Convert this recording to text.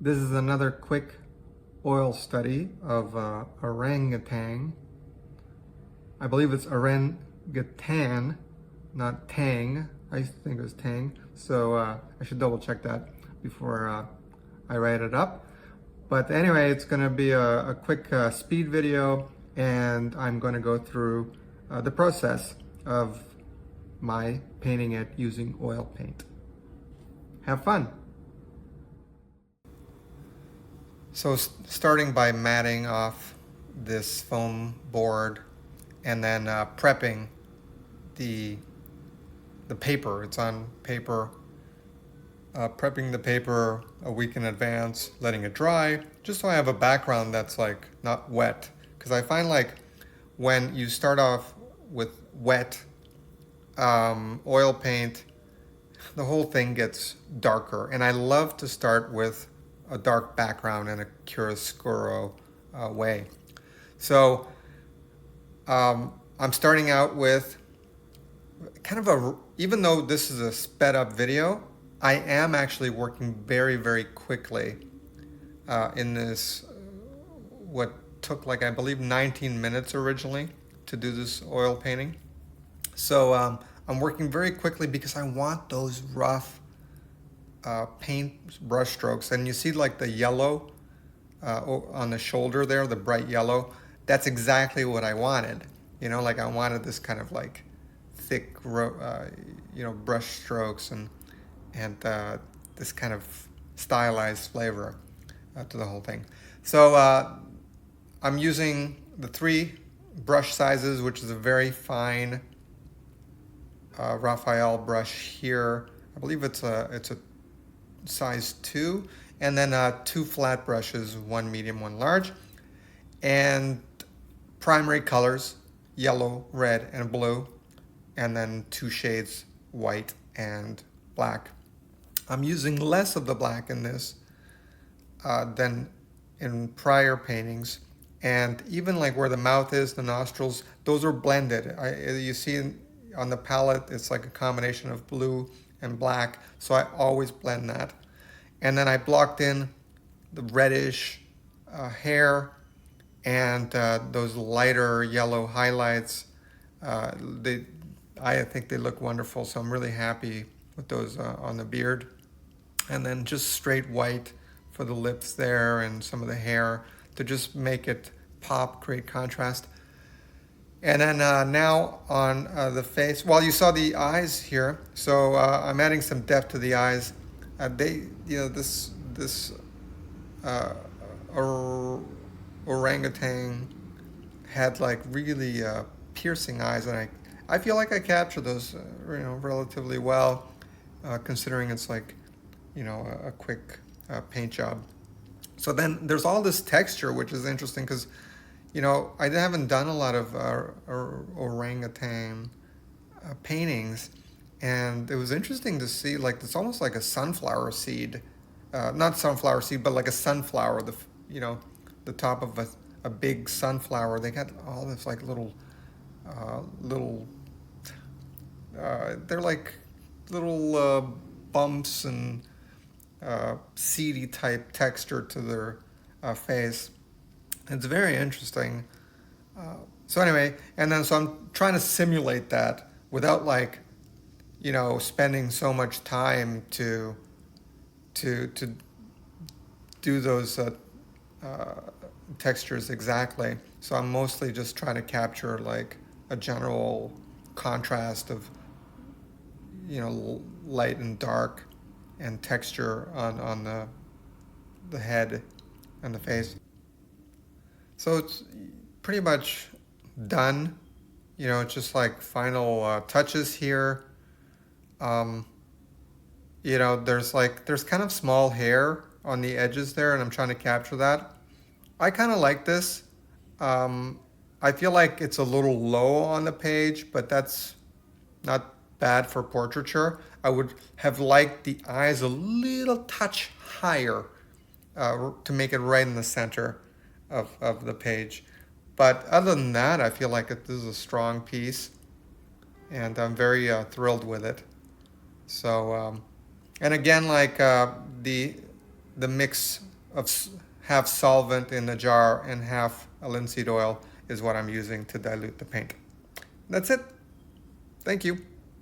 This is another quick oil study of orangutan. I believe it's orangutan, not tang. I think it was tang. So I should double check that before I write it up. But anyway, it's going to be a quick speed video, and I'm going to go through the process of my painting it using oil paint. Have fun! So starting by matting off this foam board and then prepping the paper. It's on paper. Prepping the paper a week in advance, letting it dry, just so I have a background that's like not wet. Because I find like when you start off with wet oil paint, the whole thing gets darker. And I love to start with a dark background in a chiaroscuro way. So I'm starting out with kind of even though this is a sped up video, I am actually working very, very quickly in this, what took like, I believe 19 minutes originally to do this oil painting. So I'm working very quickly because I want those rough paint brush strokes. And you see like the yellow on the shoulder there, the bright yellow. That's exactly what I wanted. You know, like I wanted this kind of like thick, brush strokes and this kind of stylized flavor to the whole thing. So I'm using the 3 brush sizes, which is a very fine Raphael brush here. I believe it's a size 2, and then 2 flat brushes, 1 medium, 1 large, and primary colors, yellow, red, and blue, and then 2 shades, white and black. I'm using less of the black in this than in prior paintings, and even like where the mouth is, the nostrils, those are blended. You see on the palette, it's like a combination of blue and black, so I always blend that. And then I blocked in the reddish hair and those lighter yellow highlights. I think they look wonderful, so I'm really happy with those on the beard. And then just straight white for the lips there and some of the hair to just make it pop, create contrast. And then now on the face, well, you saw the eyes here, so I'm adding some depth to the eyes. This orangutan had like really piercing eyes, and I feel like I captured those relatively well, considering it's like a quick paint job. So then there's all this texture, which is interesting because I haven't done a lot of orangutan paintings, and it was interesting to see like it's almost like a sunflower seed, not sunflower seed, but like a sunflower. The top of a big sunflower. They got all this like little they're like little bumps and seedy type texture to their face. It's very interesting. So anyway, and then so I'm trying to simulate that without like, spending so much time to do those textures exactly. So I'm mostly just trying to capture like a general contrast of light and dark and texture on the head and the face. So it's pretty much done. It's just like final touches here. There's kind of small hair on the edges there, and I'm trying to capture that. I kind of like this. I feel like it's a little low on the page, but that's not bad for portraiture. I would have liked the eyes a little touch higher to make it right in the center of the page. But other than that, I feel like this is a strong piece, and I'm very thrilled with it. So, and again, like the the mix of half solvent in the jar and half a linseed oil is what I'm using to dilute the paint. That's it. Thank you.